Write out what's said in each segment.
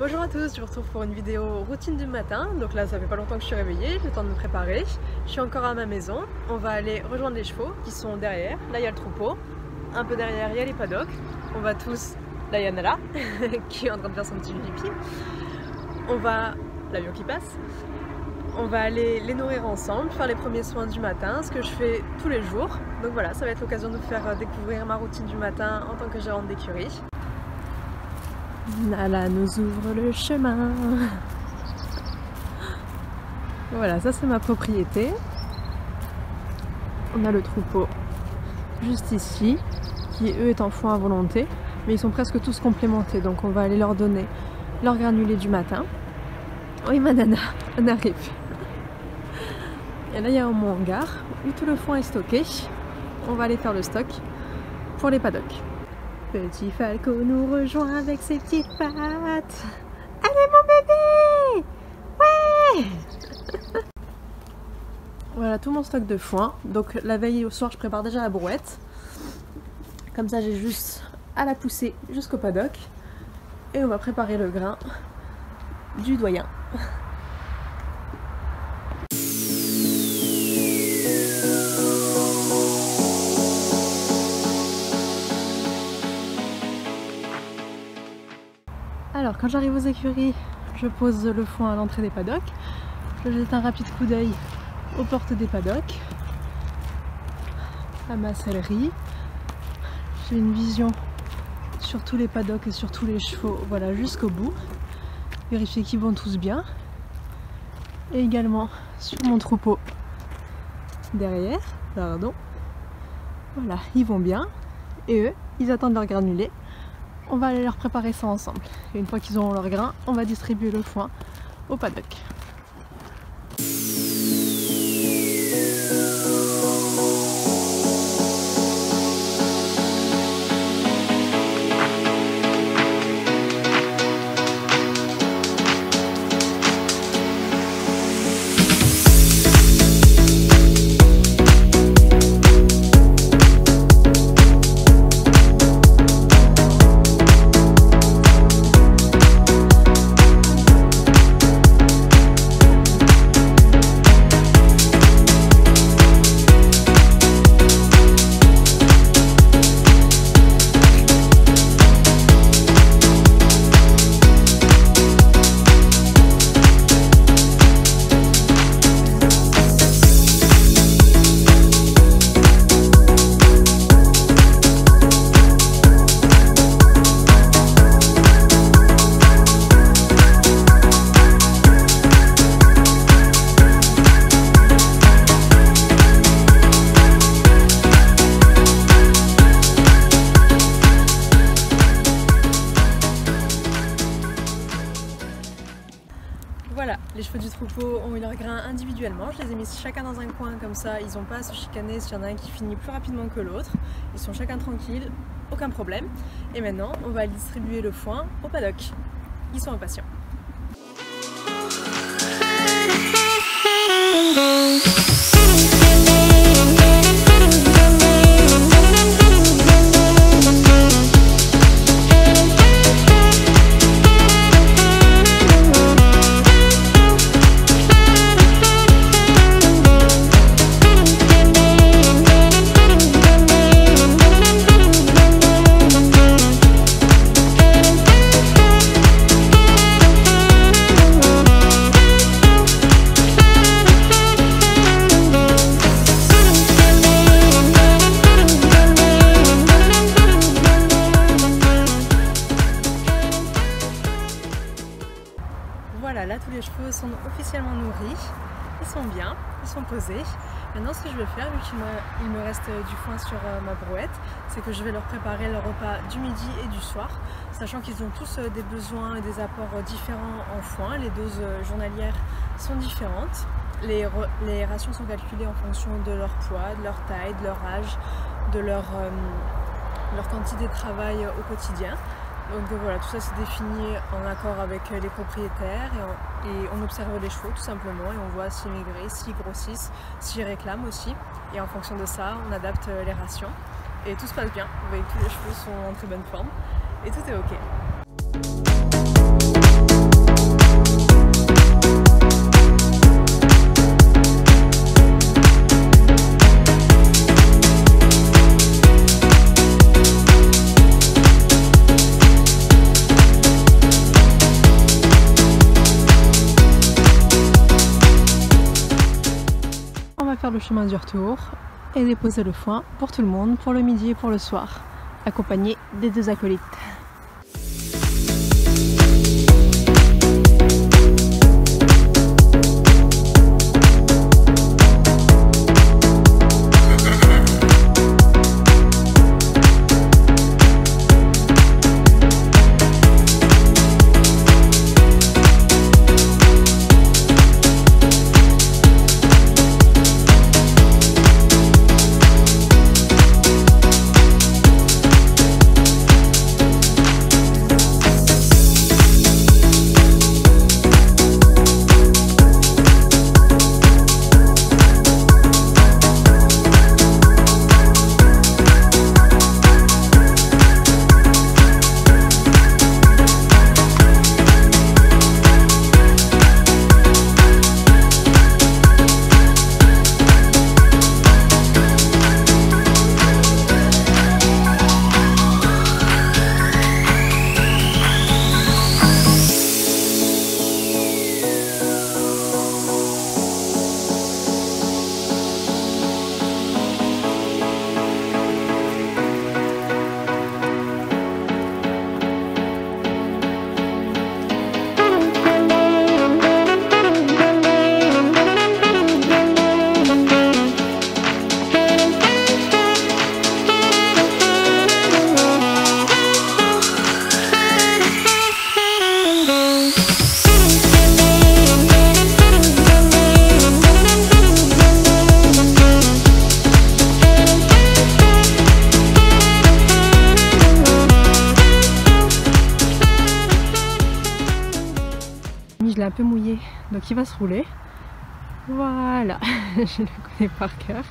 Bonjour à tous, je vous retrouve pour une vidéo routine du matin. Donc là ça fait pas longtemps que je suis réveillée, j'ai le temps de me préparer. Je suis encore à ma maison, on va aller rejoindre les chevaux qui sont derrière. Là il y a le troupeau, un peu derrière il y a les paddocks. On va tous, là il y en a là, qui est en train de faire son petit pipi. On va, l'avion qui passe. On va aller les nourrir ensemble, faire les premiers soins du matin, ce que je fais tous les jours. Donc voilà, ça va être l'occasion de vous faire découvrir ma routine du matin en tant que gérante d'écurie. Nala nous ouvre le chemin. Voilà, ça c'est ma propriété. On a le troupeau juste ici, qui eux est en foin à volonté, mais ils sont presque tous complémentés, donc on va aller leur donner leur granulé du matin. Oui ma nana, on arrive. Et là il y a mon hangar où tout le foin est stocké. On va aller faire le stock pour les paddocks. Petit Falco nous rejoint avec ses petites pattes. Allez mon bébé! Ouais! Voilà tout mon stock de foin. Donc la veille au soir je prépare déjà la brouette. Comme ça j'ai juste à la pousser jusqu'au paddock. Et on va préparer le grain du doyen. Alors quand j'arrive aux écuries, je pose le foin à l'entrée des paddocks, je jette un rapide coup d'œil aux portes des paddocks, à ma sellerie, j'ai une vision sur tous les paddocks et sur tous les chevaux, voilà jusqu'au bout, vérifier qu'ils vont tous bien, et également sur mon troupeau derrière, pardon, voilà ils vont bien, et eux ils attendent leur granulé. On va aller leur préparer ça ensemble. Et une fois qu'ils auront leur grain, on va distribuer le foin au paddock. Voilà, les chevaux du troupeau ont eu leur grain individuellement, je les ai mis chacun dans un coin comme ça, ils n'ont pas à se chicaner s'il y en a un qui finit plus rapidement que l'autre. Ils sont chacun tranquilles, aucun problème. Et maintenant, on va aller distribuer le foin au paddock. Ils sont impatients. Voilà, là tous les chevaux sont officiellement nourris, ils sont bien, ils sont posés. Maintenant ce que je vais faire, vu qu'il me reste du foin sur ma brouette, c'est que je vais leur préparer le repas du midi et du soir, sachant qu'ils ont tous des besoins et des apports différents en foin, les doses journalières sont différentes, les rations sont calculées en fonction de leur poids, de leur taille, de leur âge, de leur quantité de travail au quotidien. Donc voilà, tout ça c'est défini en accord avec les propriétaires et on observe les chevaux tout simplement et on voit s'ils maigrissent, s'ils grossissent, s'ils réclament aussi. Et en fonction de ça, on adapte les rations et tout se passe bien. Vous voyez que tous les chevaux sont en très bonne forme et tout est ok. le chemin du retour et déposer le foin pour tout le monde, pour le midi et pour le soir, accompagné des 2 acolytes. Je l'ai un peu mouillé, donc il va se rouler. Voilà, je le connais par cœur.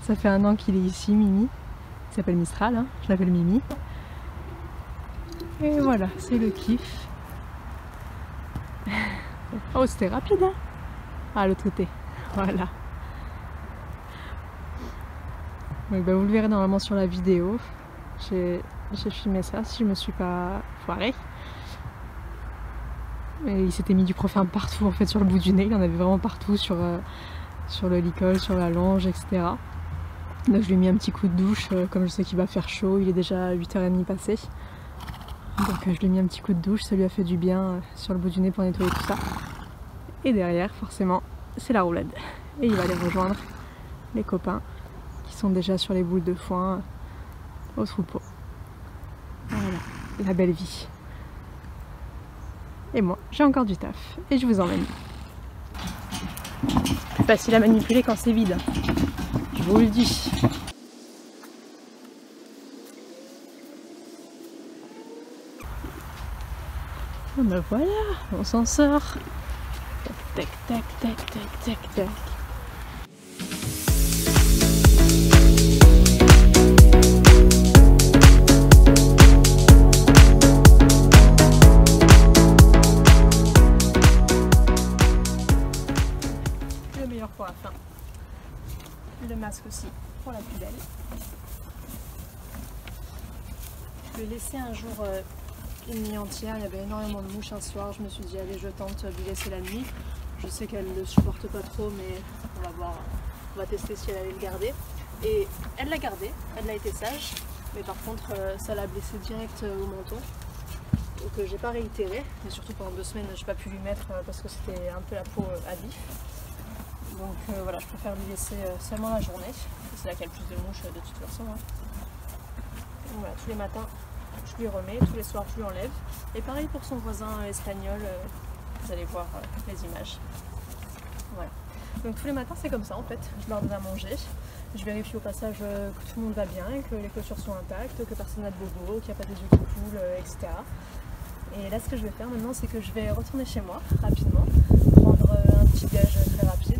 Ça fait 1 an qu'il est ici, Mimi. Il s'appelle Mistral, hein. Je l'appelle Mimi. Et voilà, c'est le kiff. Oh, c'était rapide, hein. Ah, l'autre côté, voilà. Oui, bah, vous le verrez normalement sur la vidéo. J'ai filmé ça, si je me suis pas foirée. Et il s'était mis du profum partout en fait sur le bout du nez, il en avait vraiment partout sur le licol, sur la longe, etc. Donc je lui ai mis un petit coup de douche, comme je sais qu'il va faire chaud, il est déjà 8h30 passé. Donc je lui ai mis un petit coup de douche, ça lui a fait du bien sur le bout du nez pour nettoyer tout ça. Et derrière, forcément, c'est la roulade. Et il va aller rejoindre les copains qui sont déjà sur les boules de foin au troupeau. Voilà, la belle vie. Et moi, j'ai encore du taf et je vous emmène. C'est facile à manipuler quand c'est vide, je vous le dis. Oh ben voilà, on s'en sort. Tac, tac, tac, tac, tac, tac. Pour la fin. Le masque aussi pour la plus belle. Je l'ai laissé un jour une nuit entière, il y avait énormément de mouches un soir, je me suis dit allez je tente de lui laisser la nuit. Je sais qu'elle ne le supporte pas trop mais on va voir, on va tester si elle allait le garder. Et elle l'a gardé, elle a été sage, mais par contre ça l'a blessé direct au menton. Donc j'ai pas réitéré, mais surtout pendant 2 semaines j'ai pas pu lui mettre parce que c'était un peu la peau à vif. Donc voilà, je préfère lui laisser seulement la journée, c'est là qu'il y a le plus de mouches de toute façon. Hein. Donc voilà, tous les matins je lui remets, tous les soirs je lui enlève. Et pareil pour son voisin espagnol, vous allez voir les images. Voilà. Donc tous les matins c'est comme ça en fait, je leur donne à manger. Je vérifie au passage que tout le monde va bien, que les clôtures sont intactes, que personne n'a de bobo, qu'il n'y a pas des yeux qui coulent, etc. Et là ce que je vais faire maintenant c'est que je vais retourner chez moi rapidement, prendre un petit déj très rapide,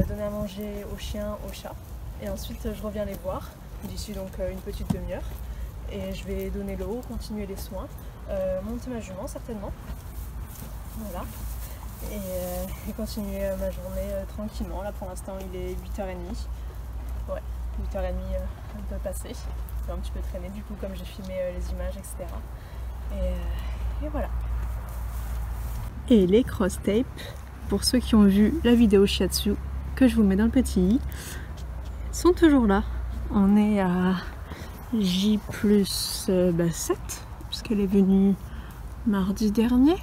donner à manger aux chiens, aux chats, et ensuite je reviens les voir, d'ici donc une petite demi-heure, et je vais donner l'eau, continuer les soins, monter ma jument certainement, voilà, et continuer ma journée tranquillement. Là pour l'instant il est 8h30, ouais, 8h30 un peu passé, j'ai un petit peu traîné du coup comme j'ai filmé les images, etc. Et voilà. Et les cross-tapes, pour ceux qui ont vu la vidéo shiatsu que je vous mets dans le petit i sont toujours là. On est à J plus 7 puisqu'elle est venue mardi dernier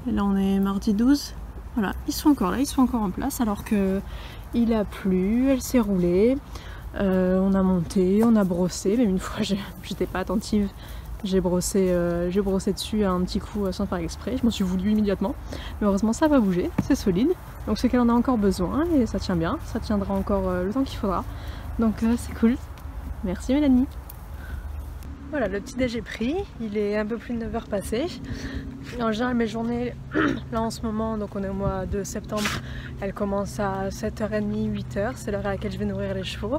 et là on est mardi 12. Voilà, ils sont encore là, ils sont encore en place alors que il a plu, elle s'est roulée, on a monté, on a brossé, même une fois j'étais pas attentive, j'ai brossé dessus un petit coup sans faire exprès, je m'en suis voulu immédiatement, mais heureusement ça va bouger, c'est solide, donc c'est qu'elle en a encore besoin et ça tient bien, ça tiendra encore le temps qu'il faudra, donc c'est cool. Merci Mélanie. Voilà, le petit déj est pris, il est un peu plus de 9h passées. En général mes journées, là en ce moment, donc on est au mois de septembre, elles commencent à 7h30, 8h, c'est l'heure à laquelle je vais nourrir les chevaux.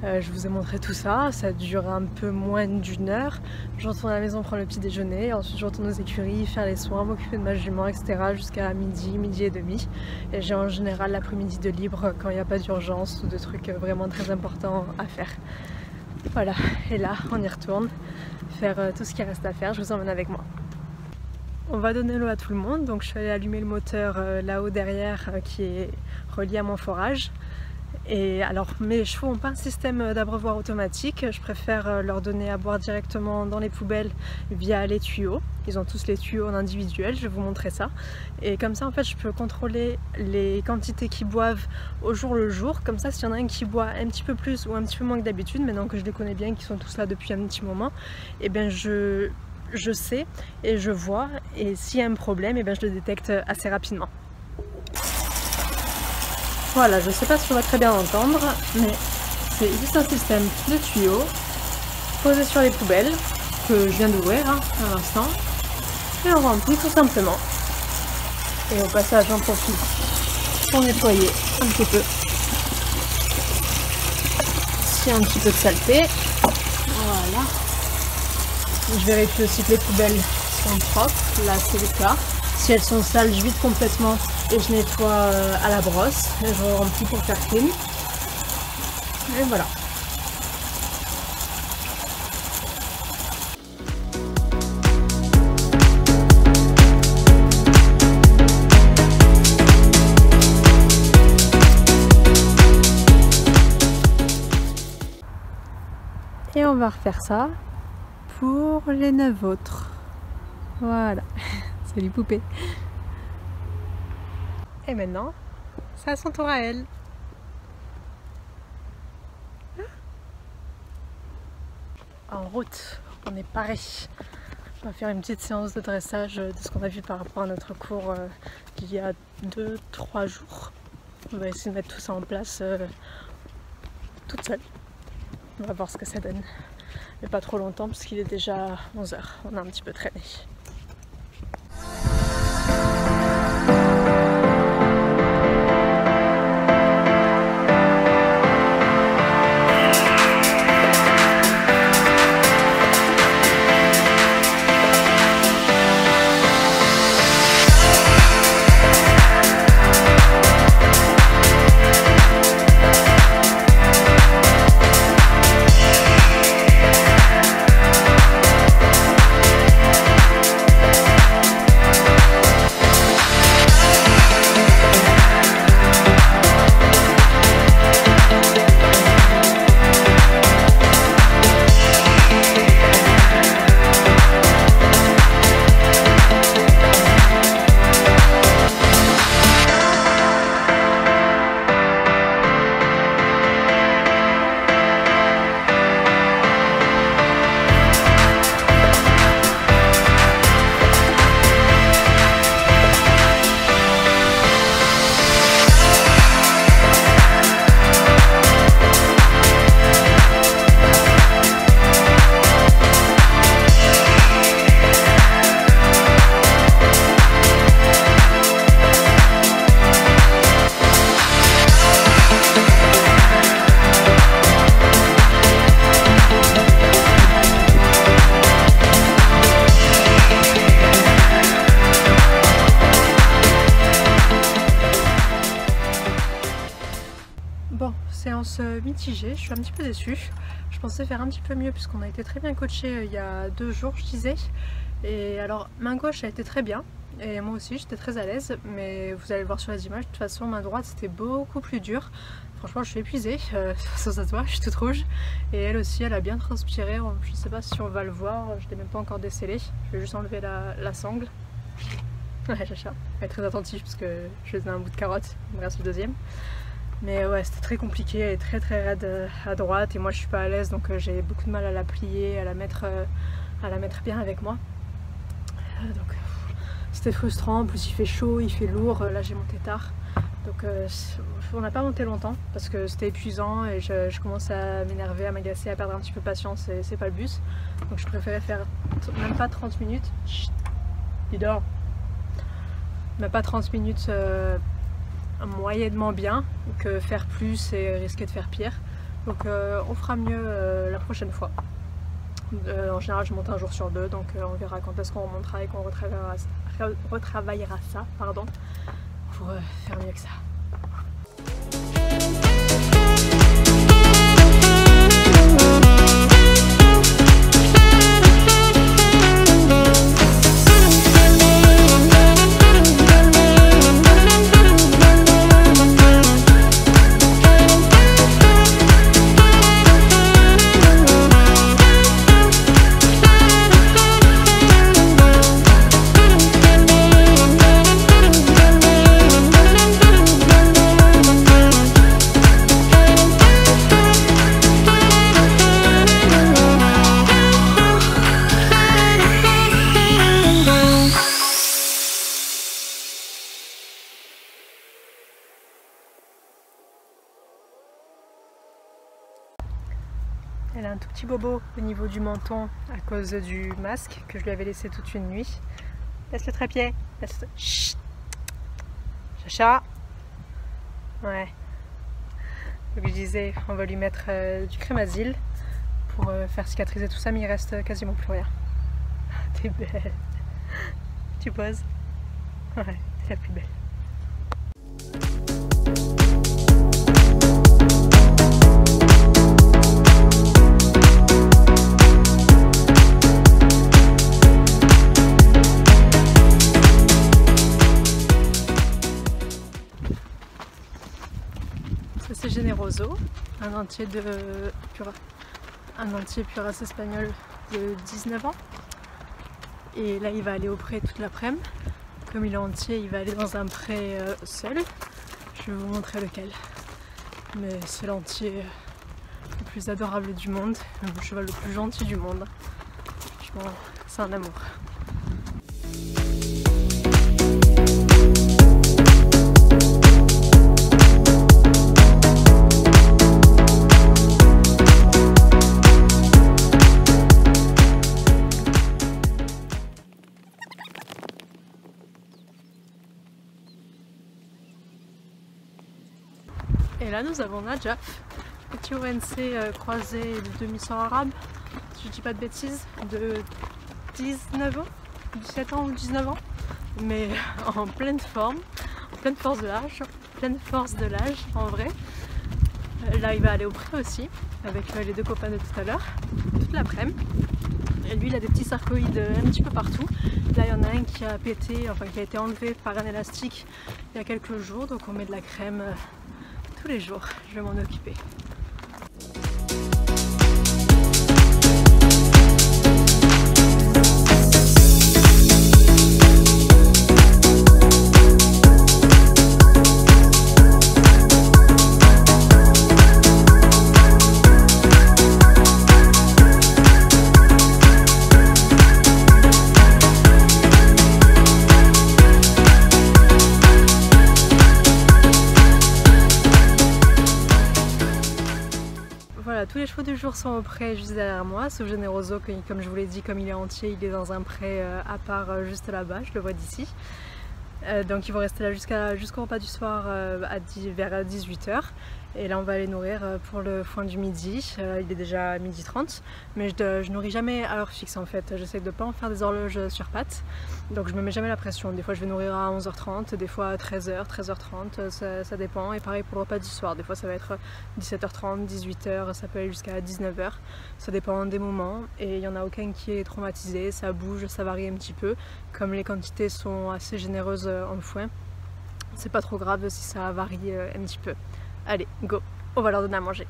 Je vous ai montré tout ça, ça dure un peu moins d'une heure. Je retourne à la maison prendre le petit déjeuner, ensuite je retourne aux écuries, faire les soins, m'occuper de ma jument, etc. jusqu'à midi, midi et demi. Et j'ai en général l'après-midi de libre quand il n'y a pas d'urgence ou de trucs vraiment très importants à faire. Voilà, et là on y retourne, faire tout ce qui reste à faire, je vous emmène avec moi. On va donner l'eau à tout le monde, donc je suis allée allumer le moteur là-haut derrière qui est relié à mon forage. Et alors mes chevaux n'ont pas un système d'abreuvoir automatique, je préfère leur donner à boire directement dans les poubelles via les tuyaux. Ils ont tous les tuyaux en individuel, je vais vous montrer ça. Et comme ça en fait je peux contrôler les quantités qu'ils boivent au jour le jour. Comme ça s'il y en a un qui boit un petit peu plus ou un petit peu moins que d'habitude, maintenant que je les connais bien, qu'ils sont tous là depuis un petit moment, et bien je sais et je vois, et s'il y a un problème, et bien je le détecte assez rapidement. Voilà, je sais pas si on va très bien entendre, mais c'est juste un système de tuyaux posé sur les poubelles que je viens d'ouvrir à l'instant, et on remplit tout simplement. Et au passage, j'en profite pour nettoyer un petit peu s'il y a un petit peu de saleté. Voilà. Je vérifie aussi que les poubelles sont propres, là c'est le cas. Si elles sont sales, je vide complètement et je nettoie à la brosse. Et je remplis pour faire clean. Et voilà. Et on va refaire ça pour les 9 autres. Voilà. Salut poupée. Et maintenant, c'est à son tour à elle. En route, on est paré. On va faire une petite séance de dressage de ce qu'on a vu par rapport à notre cours il y a 2-3 jours. On va essayer de mettre tout ça en place toute seule. On va voir ce que ça donne. Mais pas trop longtemps parce qu'il est déjà 11h. On a un petit peu traîné. Séance mitigée, je suis un petit peu déçue. Je pensais faire un petit peu mieux puisqu'on a été très bien coaché il y a 2 jours, je disais. Et alors, main gauche a été très bien. et moi aussi j'étais très à l'aise, mais vous allez le voir sur les images, de toute façon ma droite c'était beaucoup plus dur. Franchement je suis épuisée, sans ça se voit, je suis toute rouge et elle aussi elle a bien transpiré, je sais pas si on va le voir, je l'ai même pas encore décellé, je vais juste enlever la sangle. Ouais, Chacha, elle est très attentive parce que je lui ai donné un bout de carotte, il me reste le deuxième. Mais ouais, c'était très compliqué, elle est très raide à droite et moi je suis pas à l'aise, donc j'ai beaucoup de mal à la plier, à la mettre bien avec moi. Donc c'était frustrant, en plus il fait chaud, il fait lourd, là j'ai monté tard. Donc on n'a pas monté longtemps parce que c'était épuisant et je commence à m'énerver, à m'agacer, à perdre un petit peu patience et c'est pas le but. Donc je préférais faire même pas 30 minutes. Chut, il dort. Même pas 30 minutes moyennement bien que faire plus et risquer de faire pire. Donc on fera mieux la prochaine fois. En général je monte un jour sur deux, donc on verra quand est-ce qu'on remontera et qu'on retravaillera ça pardon, pour faire mieux que ça. Elle a un tout petit bobo au niveau du menton à cause du masque que je lui avais laissé toute une nuit. Laisse le trépied. Chut. Chacha. Ouais. Donc je disais, on va lui mettre du crème asile pour faire cicatriser tout ça, mais il reste quasiment plus rien. T'es belle. Tu poses? Ouais, t'es la plus belle. C'est Generoso, un entier Puras espagnol de 19 ans. Et là il va aller au pré toute l'après-midi. Comme il est entier, il va aller dans un pré seul. Je vais vous montrer lequel. Mais c'est l'entier le plus adorable du monde, le cheval le plus gentil du monde. Franchement, c'est un amour. Et là nous avons Nadja, petit ONC croisé de demi-sang arabe, si je dis pas de bêtises, de 19 ans, 17 ans ou 19 ans, mais en pleine forme, en pleine force de l'âge en vrai. Là il va aller au pré aussi, avec les deux copains de tout à l'heure, toute l'après-midi. Et lui il a des petits sarcoïdes un petit peu partout. Là il y en a un qui a pété, enfin qui a été enlevé par un élastique il y a quelques jours, donc on met de la crème tous les jours, je vais m'en occuper. Voilà, tous les chevaux du jour sont au pré juste derrière moi, sauf Generoso, comme je vous l'ai dit, comme il est entier, il est dans un pré à part juste là-bas, je le vois d'ici. Donc ils vont rester là jusqu'au repas du soir vers 18 h. Et là on va aller nourrir pour le foin du midi. Il est déjà 12h30, mais je nourris jamais à heure fixe en fait. J'essaie de ne pas en faire des horloges sur pattes, donc je me mets jamais la pression. Des fois je vais nourrir à 11h30, des fois à 13h, 13h30, ça dépend. Et pareil pour le repas du soir, des fois ça va être 17h30, 18h, ça peut aller jusqu'à 19h. Ça dépend des moments et il n'y en a aucun qui est traumatisé, ça bouge, ça varie un petit peu. Comme les quantités sont assez généreuses en foin, c'est pas trop grave si ça varie un petit peu. Allez, go, on va leur donner à manger.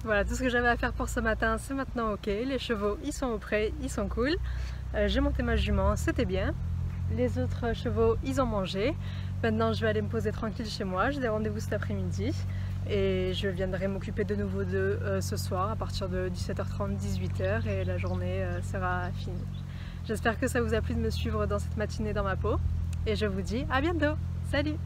Voilà, tout ce que j'avais à faire pour ce matin, c'est maintenant ok. Les chevaux, ils sont au pré, ils sont cool. J'ai monté ma jument, c'était bien. Les autres chevaux, ils ont mangé. Maintenant, je vais aller me poser tranquille chez moi. J'ai des rendez-vous cet après-midi. Et je viendrai m'occuper de nouveau d'eux ce soir à partir de 17h30, 18h. Et la journée sera finie. J'espère que ça vous a plu de me suivre dans cette matinée dans ma peau. Et je vous dis à bientôt. Salut!